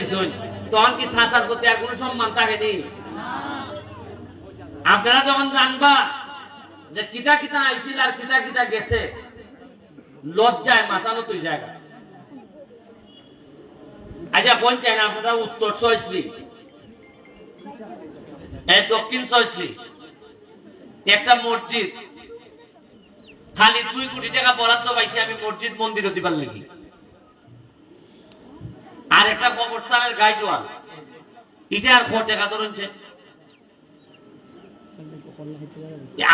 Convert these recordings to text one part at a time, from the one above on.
দিছুন তখন কি চাচার প্রতি আর কোনো সম্মান থাকেনি? আপনারা যখন জানবা যে কিতা কিতা আইছিল আর কিতা কিতা গেছে, লজ্জায় মাথা নতুই জায়গা। আচ্ছা কোন চাই না আপনারা উত্তর সহশ্রী, দক্ষিণ সহশ্রী একটা মসজিদ খালি 2 কোটি টাকা বরাদ্দ পাইছি আমি মসজিদ মন্দির দিবার লাগি, আর একটা কবরস্থানের গাইড ওয়াল, এটা আর কত টাকা ধরুনছে।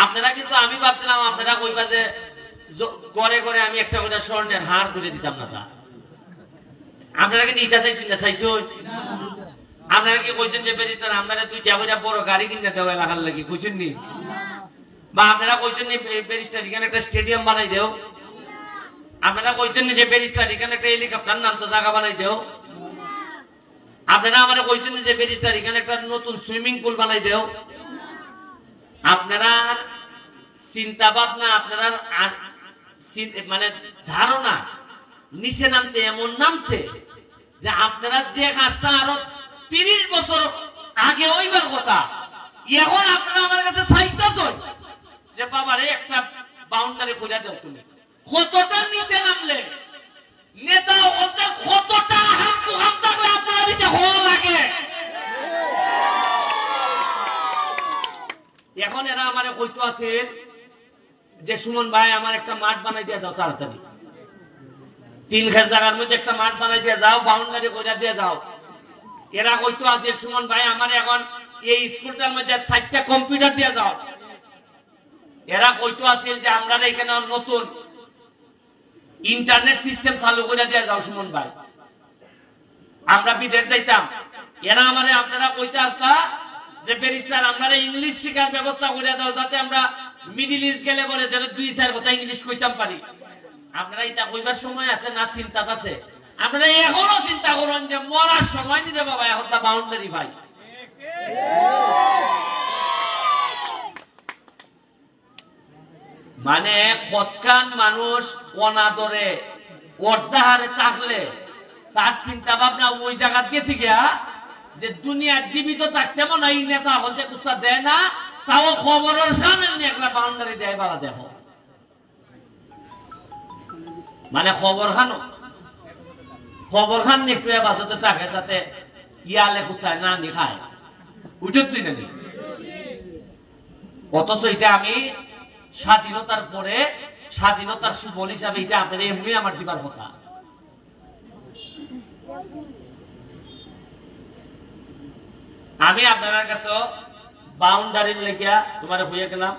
আপনারা কিন্তু আমি ভাবছিলাম আপনারা কইবা যে করে করে আমি একটা করে স্বর্ণের হার করে দিতাম না, তা আপনারা কিন্তু ইটা চাইছেন না? চাইছো? আপনারা কি কইছেন যে ব্যারিস্টার আপনারা 2টা করে বড় গাড়ি কিনে দেওয়া এলাকার লাগি, কইছেন নি? বা আপনারা কইছেন নি ব্যারিস্টার এখানে একটা স্টেডিয়াম বানাই দেও? আপনারা কইছেন নি যে ব্যারিস্টার এখানে একটা হেলিকপ্টার নামতো জায়গা বানাই দেও? আপনারা আমারে কইছেন নি যে ব্যারিস্টার এখানে একটা নতুন সুইমিং পুল বানাই দেও? আপনারা চিন্তা ভাবনা, আপনারা মানে ধারণা নিচে নামতে এমন নামছে যে আপনারা যে কাজটা আরো 30 বছর আগে ওইবার কথা, এখন আপনারা আমার কাছে চাইতেছেন যে বাবারে একটা বাউন্ডারি করে দাও। তুমি কতটা নিচে নামলে নেতা ওদের কতটা হাত মুখাম থাকলে আপনারা দিতে হল লাগে। এখন এরা আমারে কইতো আছে যে সুমন ভাই আমার একটা মাঠ বানাই দিয়ে যাও, তাড়াতাড়ি 3 খেত জায়গার মধ্যে একটা মাঠ বানাই দিয়ে যাও, বাউন্ডারি করে দিয়ে যাও। এরা কইতো আছে সুমন ভাই আমার এখন এই স্কুলটার মধ্যে 4টা কম্পিউটার দিয়ে যাও। এরা কইতো আছে যে আমরা এখানে নতুন ইন্টারনেট সিস্টেম চালু করে দিয়ে যাও সুমন ভাই, আমরা বিদেশ যাইতাম। এরা আমারে আপনারা কইতে আসলা যে ব্যারিস্টার আপনারা ইংলিশ শেখার ব্যবস্থা করে দাও, যাতে আমরা মিডল ইস্ট গেলে পরে যেন 2-4 কথা ইংলিশ কইতাম পারি। আপনারা এটা কইবার সময় আছে না? চিন্তা আছে? আপনারা এখনো চিন্তা করুন যে মরার সময় দিতে বাবা এখন তা বাউন্ডারি ভাই। মানে কতখান মানুষ অনাদরে অর্ধাহারে থাকলে তার চিন্তা ভাবনা ওই জায়গা গেছে গিয়া যে দুনিয়ার জীবিত থাকতে মনে হয় নেতা বলতে কুস্তা দেয় না, তাও খবরের সামনে নিয়ে একটা বাউন্ডারি দেয় বাবা। দেখো মানে খবর খান একটু বাজাতে থাকে যাতে ইয়ালে কোথায় না নি খায়, উঠে তুই নাকি। অথচ এটা আমি স্বাধীনতার পরে স্বাধীনতার সুফল হিসাবে এটা আপনার এমনি আমার দিবার কথা। আমি আপনার কাছে বাউন্ডারির লেগিয়া তোমার হইয়া গেলাম,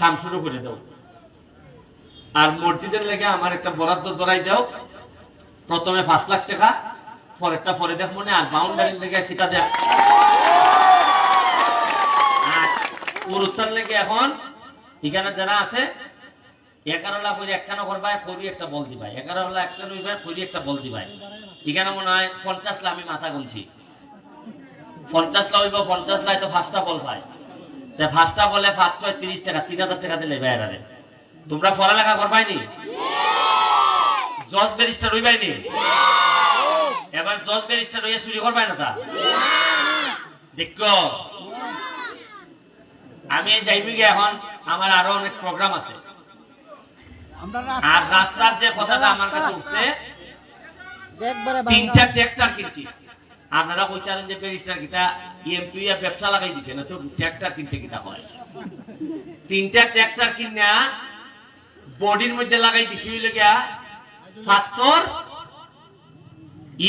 কাম শুরু করে দাও। আর মসজিদের লেগে আমার একটা বরাদ্দ ধরাই দাও, প্রথমে 5 লাখ টাকা, পরেরটা পরে দেখ মনে। আর বাউন্ডারির লেগে কিতা দেখ, আর পুরুত্তার লেগে এখন এখানে যারা আছে 11 লাখ করে একখানা করবাই, ফরি একটা বল দিবাই, 11 লাখ একটা নইবাই, ফরি একটা বল দিবাই। এখানে মনে হয় 50 লাখ, আমি মাথা গুনছি 50 লাখ হইব। 50 লাখ তো 5টা বল পায়, 5টা বলে 5-6 30 টাকা, 3000 টাকা দিলে বাইরে। তোমরা পড়ালেখা করবাইনি? জজ ব্যারিস্টার হইবাইনি? এবার জজ ব্যারিস্টার হইয়া চুরি করবাই না? তা দেখো আমি যাইবি গিয়ে, এখন আমার আরো অনেক প্রোগ্রাম আছে। আর রাস্তার যে কথাটা আমার কাছে উঠছে, 3টা ট্রাক্টর কিনছি। আপনারা কইতারেন যে ব্যারিস্টার গীতা এমপি ব্যবসা লাগাই দিছে না, তো ট্রাক্টর কিনছে গীতা হয়। 3টা ট্রাক্টর কিনা বডির মধ্যে লাগাই দিছি হইলে গিয়া পাথর,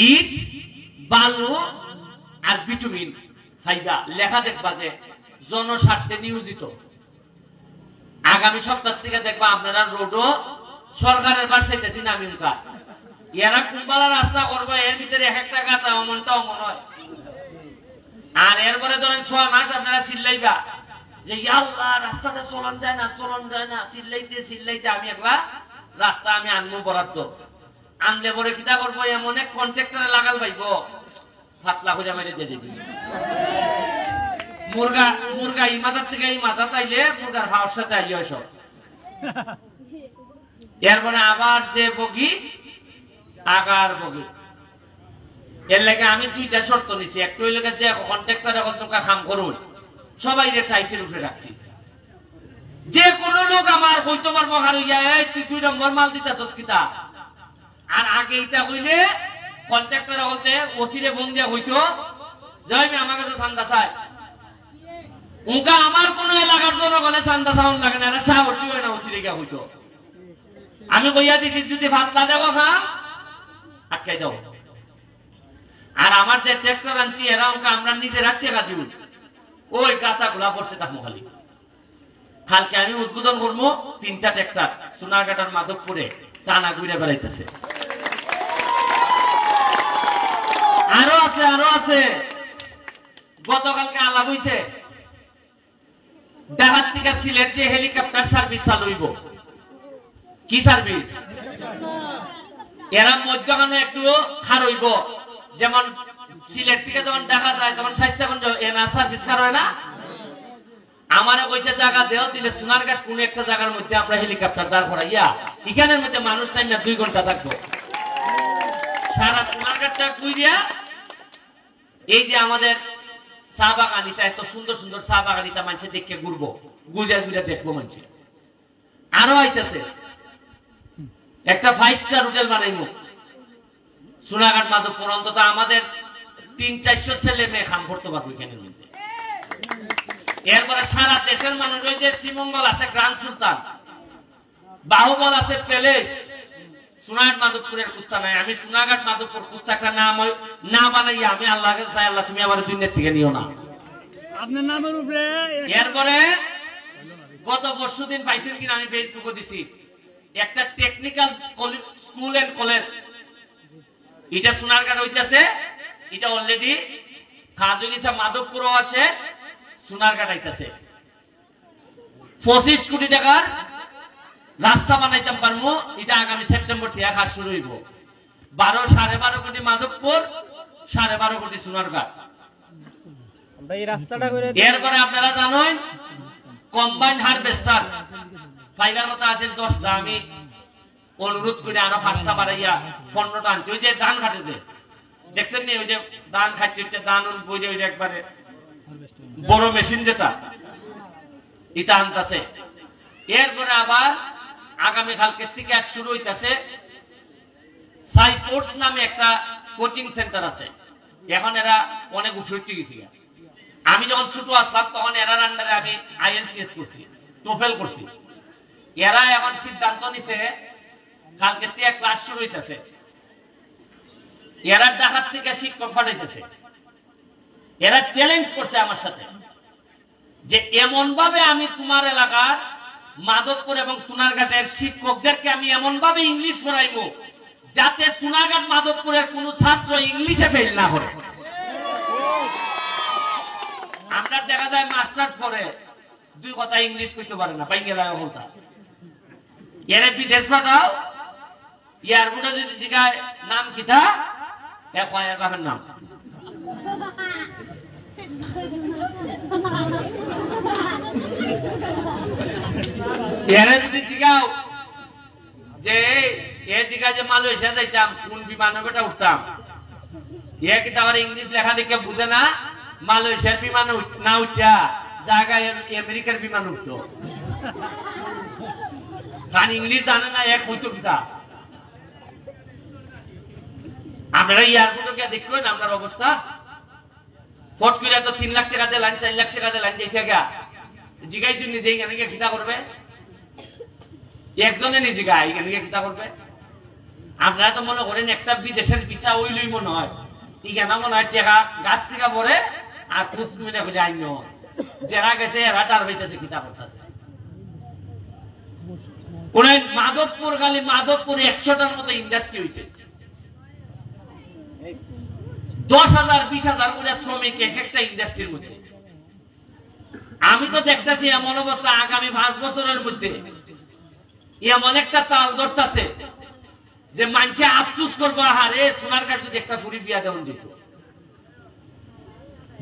ইট, বালু আর বিটুমিন ফাইদা। লেখা দেখবা যে জনস্বার্থে নিয়োজিত। আগামী সপ্তাহ থেকে দেখবা আপনারা রোডও সরকারের বার চাইতেছি না আমি উনকা। এরা কুম্বালা রাস্তা করবো, এর ভিতরে 1 একটা গাতা অমনটা অমন হয়। আর এরপরে ধরেন 6 মাস আপনারা চিল্লাইবা যে আল্লাহ রাস্তাতে চলন যায় না, চিল্লাইতে আমি একলা রাস্তা আমি আনবো বরাদ্দ। আনলে পরে কিতা করবো, এমন এক কন্ট্রাক্টরে লাগাল পাইব, ফাতলা করে মেরে দিয়ে যাবি। মুরগা এই মাথার থেকে এই মাথা তাইলে মুরগার ভাওয়ার সাথে আইয়া সব। এরপরে আবার যে বগি আগার বগি, এর লাগে আমি দুইটা শর্ত নিছি, একটা হইল যে কন্ট্রাক্টর এখন তোমরা কাম করুন, সবাই টাইটের উপরে রাখছি। যে কোন লোক আমার কইতে পারবো হারুইয়া এই তুই 2 নম্বর মাল দিতাছস কিতা, আর আগে এটা কইলে কন্ট্রাক্টর বলতে ওসিরে ফোন দিয়া হইতো যে আমি আমার কাছে চান্দা চাই, উনকা আমার কোন এলাকার জনগণে চান্দা চাউন লাগে না, এটা সাহসী হয় না ওসিরে গিয়া হইতো। আমি কইয়া দিছি যদি ভাতলা দেবো খা আটকাই দাও, আর আমার যে ট্রাক্টর আনছি এরা ওকে আমরা নিজেরা টাকা দিই, ওই কাতা গুলা পড়তে থাকবো খালি। কালকে আমি উদ্বোধন করবো 3টা ট্রাক্টর সোনারঘাটার মাধবপুরে টানা ঘুরে বেড়াইতেছে। আরো আছে গতকালকে আলাপ হইছে ঢাকার থেকে সিলেট যে হেলিকপ্টার সার্ভিস চালু হইব। কি সার্ভিস? এরা মধ্যখানে একটু খার হইব, যেমন সিলেট থেকে যখন ঢাকা যায় তখন স্বাস্থ্যগঞ্জ এনা সার্ভিস খার হয় না। আমারে কইছে জায়গা দেও, দিলে সোনারঘাট কোন একটা জায়গার মধ্যে আমরা হেলিকপ্টার দাঁড় করাইয়া এখানের মধ্যে মানুষ টাইম না 2 ঘন্টা থাকবো, সারা সোনারঘাটটা ঘুরিয়া এই যে আমাদের চা বাগানিটা এত সুন্দর সুন্দর চা বাগানিটা মানুষে দেখে ঘুরবো, ঘুরিয়া ঘুরিয়া দেখবো মানুষে। আরো আইতেছে একটা 5 স্টার হোটেল বানাইবো সোনারঘাট মাধবপুর, অন্তত আমাদের 300-400 ছেলে মেয়ে খাম করতে পারবো এখানের মধ্যে। এরপরে সারা দেশের মানুষ ওই যে শ্রীমঙ্গল আছে গ্রান্ড সুলতান, বাহুবল আছে প্যালেস, সোনারঘাট মাধবপুরের কুস্তা নাই। আমি সোনারঘাট মাধবপুর কুস্তাটা না বানাইয়া আমি আল্লাহ কাছে চাই, আল্লাহ তুমি আমার দুনিয়ার থেকে নিও না আপনার নামের উপরে। এরপরে গত পরশুদিন পাইছেন কিনা আমি ফেসবুকে দিছি একটা টেকনিক্যাল স্কুল এন্ড কলেজ, এটা সোনারঘাট হইতাছে, এটা অলরেডি খাদুলিসা মাধবপুরও আছে, সোনারঘাট আইতাছে। 25 কোটি টাকার রাস্তা বানাইতাম পারবো, এটা আগামী সেপ্টেম্বর থেকে কাজ শুরু হইব। 12.5 কোটি মাধবপুর, 12.5 কোটি সোনারঘাট। এরপরে আপনারা জানেন কম্বাইন্ড হারভেস্টার ফাইবার কথা আছে 10টা, আমি অনুরোধ করে আরো 5টা বাড়াইয়া 15টা আনছি। ওই যে ধান খাটেছে দেখছেন নি, ওই যে ধান খাচ্ছে ধান বইরে ওই একবারে বড় মেশিন যেটা, এটা আনতেছে। এরপরে আবার আগামী কালকে থেকে এক শুরু হইতেছে সাইফোর্স নামে একটা কোচিং সেন্টার আছে, এখন এরা অনেক উপরে গেছে। আমি যখন ছোট আসলাম তখন এরার আন্ডারে আমি IELTS করছি, টোফেল করছি। এরা এখন সিদ্ধান্ত নিছে কালকে থেকে ক্লাস শুরু হইতেছে, এরা ঢাকার থেকে শিক্ষক পাঠাইতেছে। এরা চ্যালেঞ্জ করছে আমার সাথে যে এমন ভাবে আমি তোমার এলাকার মাধবপুর এবং সোনারঘাটের শিক্ষকদেরকে আমি এমন ভাবে ইংলিশ পড়াইবো যাতে সোনারঘাট মাধবপুরের কোন ছাত্র ইংলিশে ফেল না করে। আমরা দেখা যায় মাস্টার্স পড়ে 2 কথা ইংলিশ কইতে পারে না, বাইঙ্গেলায় বলতা। এর বিদেশ পাঠাও, এয়ারপোর্টে যদি জিগায় নাম কিতা, এক এর বাপের নাম। এরা যদি জিগাও যে এ জিগা যে মালয়েশিয়া যাইতাম কোন বিমানে উঠতাম, এ কি তার ইংলিশ লেখা দেখে বুঝে না, মালয়েশিয়ার বিমানে না উঠা জায়গায় আমেরিকার বিমান উঠতো, কারণ ইংলিশ জানে না এক হইতো কিতা। আপনারা এয়ারপোর্টে গিয়ে দেখবেন আপনার অবস্থা, ফট করে তো 3 লাখ টাকা দিয়ে লাইন 4 লাখ টাকা দিয়ে লাইন যাইতে গা জিগাইছি নিজে এখানে গিয়ে খিতা করবে, একজনে নিজে গায়ে এখানে গিয়ে খিতা করবে। আপনারা তো মনে করেন একটা বিদেশের ভিসা ওইলই মনে হয়, এখানে মনে হয় টাকা গাছ থেকে পরে আর খুশ মিনে খুঁজে আইন যারা গেছে এরা টার হইতেছে খিতা করতেছে। মাধবপুর খালি মাধবপুর 100টার মতো ইন্ডাস্ট্রি হয়েছে, 10,000-20,000 করে শ্রমিক এক একটা ইন্ডাস্ট্রির মধ্যে। আমি তো দেখতেছি এমন অবস্থা আগামী 5 বছরের মধ্যে এমন একটা তাল ধরতেছে যে মানুষে আফসুস করবো, হারে সোনারঘাট যদি একটা ফুরি বিয়া দেওয়া যেত।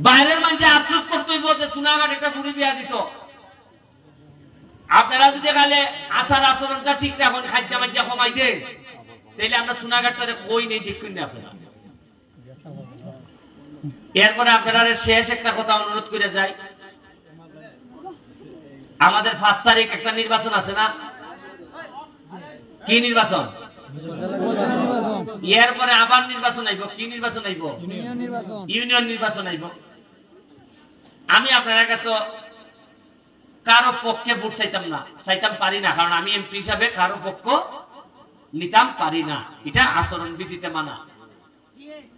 বাইরের মানুষে আফসুস করতে হইব যে সোনারঘাট একটা ফুরি বিয়া দিত। আপনারা যদি খালে আচার আচরণটা ঠিক রাখুন, খাদ্য মাজ্জা কমাই দেন, তাইলে আমরা সোনারঘাটটারে কই নেই দেখুন না আপনারা। এরপরে আপনারা শেষ একটা কথা অনুরোধ করে যাই, আমাদের 5 তারিখ একটা নির্বাচন আছে না? কি নির্বাচন? এরপরে আবার নির্বাচন আইব। কি নির্বাচন আইব? ইউনিয়ন নির্বাচন আইব। আমি আপনার কাছে কারো পক্ষে ভোট চাইতাম না, চাইতাম পারি না, কারণ আমি এমপি হিসাবে কারো পক্ষ নিতাম পারি না, এটা আচরণ বিধিতে মানা।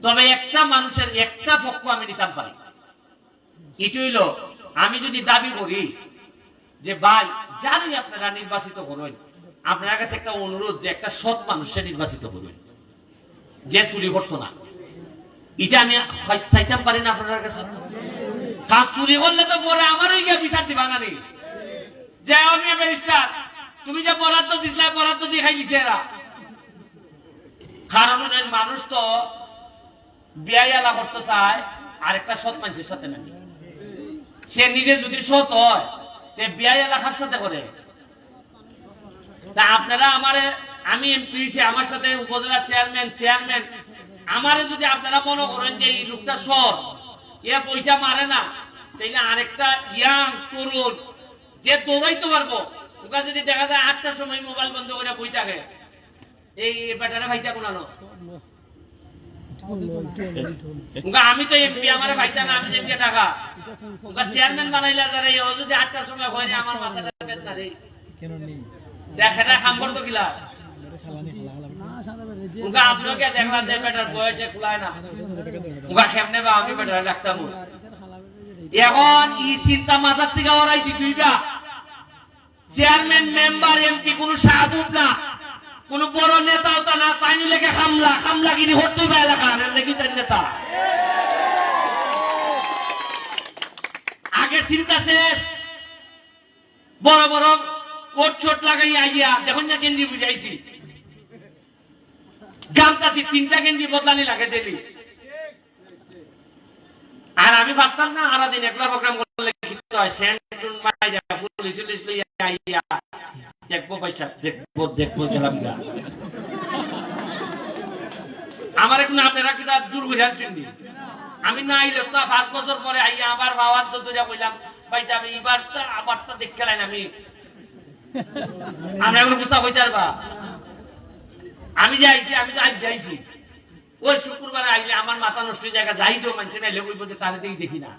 তবে একটা মানুষের একটা পক্ষ আমি নিতাম পারি। এটা হইল, আমি যদি দাবি করি যে ভাই যারই আপনারা নির্বাচিত করবেন, আপনার কাছে একটা অনুরোধ যে একটা সৎ মানুষের নির্বাচিত করবেন, যে চুরি করতো না, এটা আমি চাইতাম পারি না আপনার কাছে। কাজ চুরি করলে তো পরে আমারই গিয়ে বিচার দিবা না নি, যে আমি ব্যারিস্টার তুমি যে বরাদ্দ দিছিলে বরাদ্দ দিয়ে খাই দিছে এরা। কারণ মানুষ তো বিয়াইলা করতে চায় আর একটা সৎ মানুষের সাথে নাকি। সে নিজে যদি সৎ হয় তে বিয়াইলা কার সাথে করে? তা আপনারা আমারে, আমি এমপি, আমার সাথে উপজেলা চেয়ারম্যান, আমারে যদি আপনারা মনে করেন যে এই লোকটা সৎ, এ পয়সা মারে না, তাইলে আরেকটা ইয়াং তরুণ যে দৌড়াইতে পারবো, ওকে যদি দেখা যায় 8টার সময় মোবাইল বন্ধ করে বই থাকে, এই ব্যাটারে ভাইটা কোনানো। আমি তো এমপি, আমার ভাইটা না, আমি এমপি টাকা ওকে চেয়ারম্যান বানাইলে যারা যদি 8টার সময় হয়নি, আমার মাথাটা বেদনা রে দেখা খাম্বর তো কিলা। আপনাকে দেখলাম যে বেটার বয়সে খুলায় না, ওকে কেমনে বা আমি বেটারে রাখতাম। এখন এই চিন্তা মাথার থেকে ওরাই দিবা, চেয়ারম্যান মেম্বার এমপি কোন সাধুক না, কোন বড় নেতাও তা না, তাই লেগে হামলাগিরি হতে হবে এলাকার লেগে তার নেতা। আগে চিন্তা শেষ, বড় বড় কোট ছোট লাগাই আইয়া দেখুন না গেঞ্জি বুঝাইছি, গামতাছি 3টা গেঞ্জি বদলানি লাগে ডেলি। আর আমি ভাবতাম না আলাদিন একলা প্রোগ্রাম করলে দেখবো পয়সা দেখবো গেলাম না। আমার এখন আপনারা কি তার জোর করে চিনি, আমি না আইলে তো 5 বছর পরে আইয়া আবার বাবার তো ধরে কইলাম ভাই যাবে এবার তো আবার তো দেখতে লাইন আমি আমরা এখন বুঝতে হইতে পারবা। আমি যে আইছি, আমি তো আজ যাইছি, ওই শুক্রবারে আইলে আমার মাথা নষ্ট জায়গা যাই তো মানুষ নাইলে ওই বলতে তাহলে দেখি না।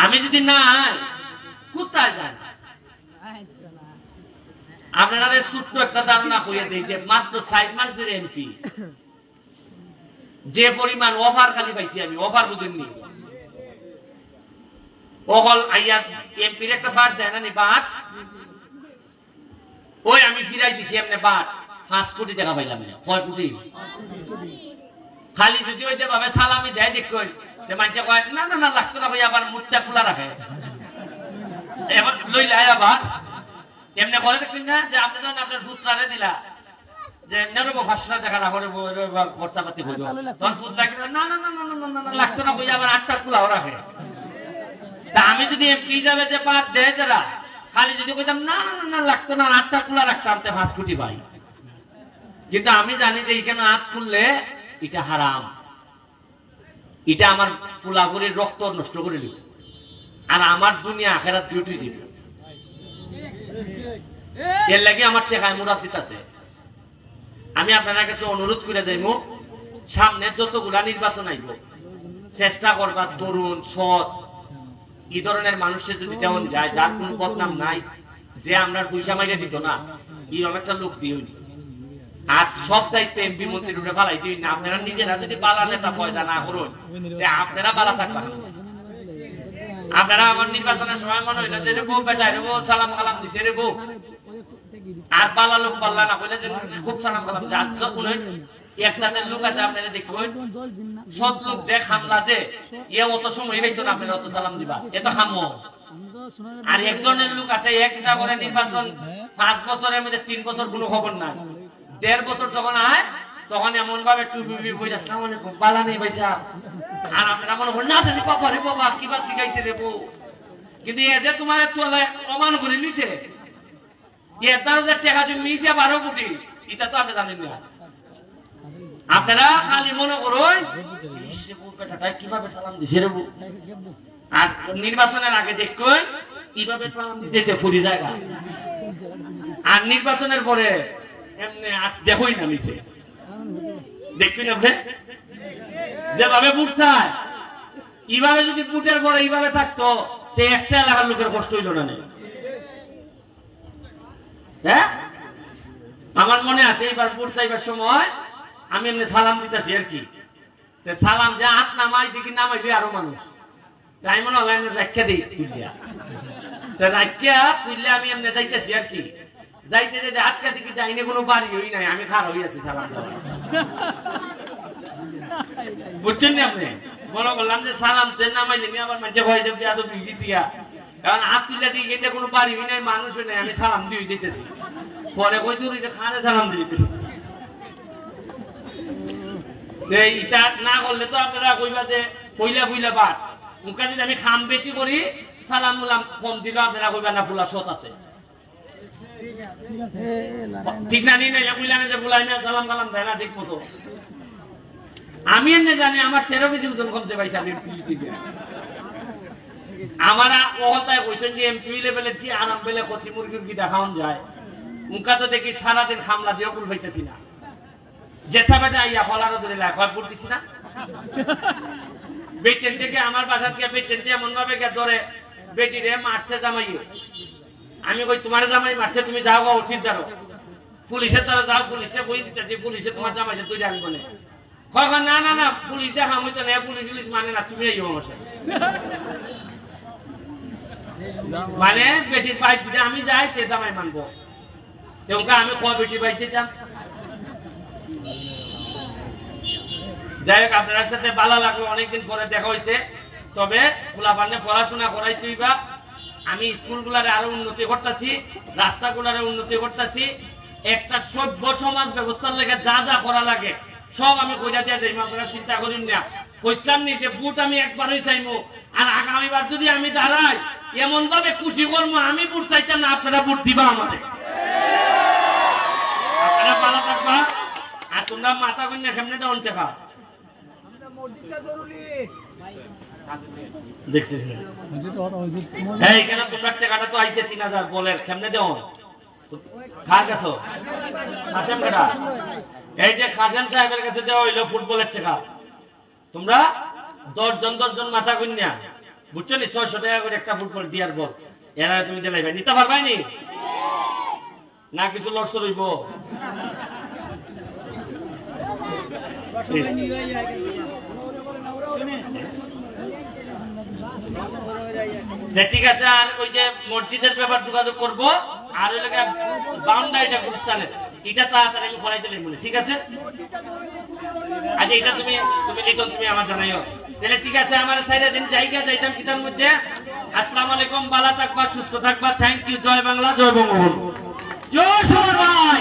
আমি যদি না কোথায় যান, আপনারা ছোট্ট একটা ধারণা হয়ে দেয় যে মাত্র 7 মাস ধরে এমপি যে পরিমাণ অফার খালি পাইছি আমি, অফার বুঝেননি, ওহল আইয়া এমপির একটা বাট দেয় না নি, বাট ওই আমি ফিরাই দিছি এমনি বাট 5 কোটি টাকা পাইলাম। কয় কোটি? খালি যদি ওই যে ভাবে সালামি দেয় দেখ যে মানুষে কয় না না না লাগতো না ভাই, আবার মুখটা খোলা রাখে, এবার লইলে আবার এমনি করে দেখছেন না যে আপনি যখন আপনার পুত্রারে দিলা যে নেবো 500 টাকা না করে খরচা পাতি হইব, তখন পুত্রাকে না না না না না লাগতো না ভাই, আবার 8টা খোলাও রাখে। তা আমি যদি এমপি হিসাবে যে পার দেয় যারা, খালি যদি কইতাম না না না লাগতো না, 8টা খোলা রাখতাম 5 কোটি পাই। কিন্তু আমি জানি যে এখানে হাত খুললে এটা হারাম, এটা আমার ফুলাগুড়ির রক্ত নষ্ট করে দিল, আর আমার দুনিয়া আখেরাত দুইটি দিব। এর লাগে আমার টেকায় মুরাদ দিতেছে। আমি আপনার কাছে অনুরোধ করে যাইব, সামনে যতগুলা নির্বাচন আইব চেষ্টা করবা তরুণ সৎ এই ধরনের মানুষের যদি তেমন যায়, যার কোনো বদনাম নাই, যে আমরা পয়সা মাইরে দিত না, এই অনেকটা লোক দিই। আর সব দায়িত্ব এমপি মন্ত্রীর উপরে ফালাই দিই না। আপনারা নিজেরা যদি বালা নেতা পয়দা না করুন, আপনারা বালা থাকবেন। আপনারা আমার নির্বাচনের সময় মনে হইল যে রে বউ বেটা রে বউ সালাম কালাম দিছে রে বউ, আর বালা লোক পাল্লা না কইলে যে খুব সালাম কালাম যার যখন এক জাতের লোক আছে আপনারা দেখুন, সৎ লোক যে খামলা যে এ অত সময় হইতো না, আপনারা অত সালাম দিবা, এত খামো। আর এক ধরনের লোক আছে একটা করে নির্বাচন 5 বছরের মধ্যে 3 বছর কোনো খবর নাই, 1.5 বছর যখন আয় তখন এমন ভাবে টুপি বই আসলাম মানে বালা নেই পয়সা, আর আপনারা মনে করেন না জানি বাবা রে বাবা কিবা শিখাইছে রে বউ, কিন্তু এ যে তোমার তোলায় অমান করে নিছে, এটার যে টাকা জমি নিছে 12 কোটি, এটা তো আপনি জানেন না। আপনারা খালি মনে করুন কিভাবে সালাম দিছে রে বউ। আর নির্বাচনের আগে দেখুন কিভাবে সালাম দিতে ফুরি জায়গা, আর নির্বাচনের পরে এমনি দেখই না মিছে দেখবি না আপনি যেভাবে বুট চায় এইভাবে যদি বুটের পরে এইভাবে থাকতো তে একটা এলাকার লোকের কষ্ট হইল না। হ্যাঁ আমার মনে আছে এইবার বুট চাইবার সময় আমি এমনি সালাম দিতেছি আর কি, সালাম যে হাত নামাই দেখি নামাইবে আরো মানুষ, তাই মনে হয় রাখিয়া দিই তুলিয়া রাখিয়া তুললে আমি এমনি যাইতেছি আর কি, যাইতে যেতে হাতকা দিকে যাইনি কোনো বাড়ি হই নাই, আমি খারাপ হয়ে আছি সালাম দেওয়া। বুঝছেন না আপনি? মনে করলাম যে সালাম দেন নামাইলে আমি আবার মানুষের ভয় দেব এত বিগিছি, কারণ হাত তুলে দিয়ে গেলে কোনো বাড়ি হই নাই, মানুষ হই নাই, আমি সালাম দিয়ে যেতেছি। পরে কই দূর খানে সালাম দিতে এটা না করলে তো আপনারা কইবা যে পইলা পইলা বাদ মুখা যদি আমি খাম বেশি করি সালাম মুলাম কম দিল আপনারা কইবা না ফুলা সত আছে ঠিক না নিয়ে কইলা না যে ফুলাই না সালাম কালাম দেয় না ঠিক মতো। আমি এমনি জানি আমার 13 কেজি ওজন কমছে পাইছে আমি আমার অহতায় কইছেন যে এমপি লেভেলের যে আরাম পেলে কচি মুরগির কি দেখাউন যায়, মুখা তো দেখি সারাদিন খামলা দিয়েও কুল পাইতেছি না, জেসা বেটা আইয়া ফলারও ধরে লেখা পড়তেছি না, বেটেন থেকে আমার বাসার থেকে বেটেন দিয়ে এমন ভাবে ধরে বেটি রে মারছে জামাই, আমি কই তোমার জামাই মারছে তুমি যাও গা ওসির দ্বারো, পুলিশের দ্বারা যাও, পুলিশে কই দিতেছি, পুলিশে তোমার জামাইছে তুই জানবো না, কখন না না না পুলিশ দেখা হইতো না, পুলিশ পুলিশ মানে না, তুমি এই আমার সাথে মানে বেটির বাইক যদি আমি যাই তে জামাই মানবো, তেমকা আমি ক বেটির বাইক যেতাম। যাই হোক আপনার সাথে ভালো লাগলো, অনেকদিন পরে দেখা হয়েছে, তবে ফুলাপান্নে পড়াশোনা করাইতেই বা আমি স্কুলগুলারে আরো উন্নতি করতেছি, রাস্তাগুলারে উন্নতি করতেছি, একটা সভ্য সমাজ ব্যবস্থার লেগে যা যা করা লাগে সব আমি কইরা দিয়ে যাই, আপনারা চিন্তা করেন না। কইলাম নি যে বুট আমি একবারই চাইবো, আর আগামীবার যদি আমি দাঁড়াই এমন ভাবে খুশি করবো, আমি বুট চাইতাম না, আপনারা বুট দিবা আমাদের, আপনারা ভালো থাকবা। আর তোমরা মাথা কন্যা সামনে দেওয়ান টেকা দেখছি কেন তোমরা টেকাটা তো আইসে 3000 বলের সামনে দেওয়ান খা গেছো খাসেম কেটা, এই যে খাসেম সাহেবের কাছে দেওয়া হইলো ফুটবলের টাকা, তোমরা 10 জন মাথা কন্যা বুঝছো নি 600 টাকা করে একটা ফুটবল দিয়ার বল, এরা তুমি দিলাইবা নিতে পারবাই নি না কিছু লস রইব? ঠিক আছে, আর ওই যে মসজিদের ব্যাপার যোগাযোগ করবো, আর ওই লেগে বাউন্ডারিটা গুরুস্থানের এটা তাড়াতাড়ি আমি করাই দিলে মনে, ঠিক আছে? আচ্ছা এটা তুমি লিখন, তুমি আমার জানাইও তাহলে, ঠিক আছে? আমার সাইডে দিন জায়গা যাইতাম কিতার মধ্যে। আসসালামু আলাইকুম, ভালো থাকবা, সুস্থ থাকবা, থ্যাংক ইউ, জয় বাংলা, জয় বঙ্গবন্ধু, জয় সবার ভাই।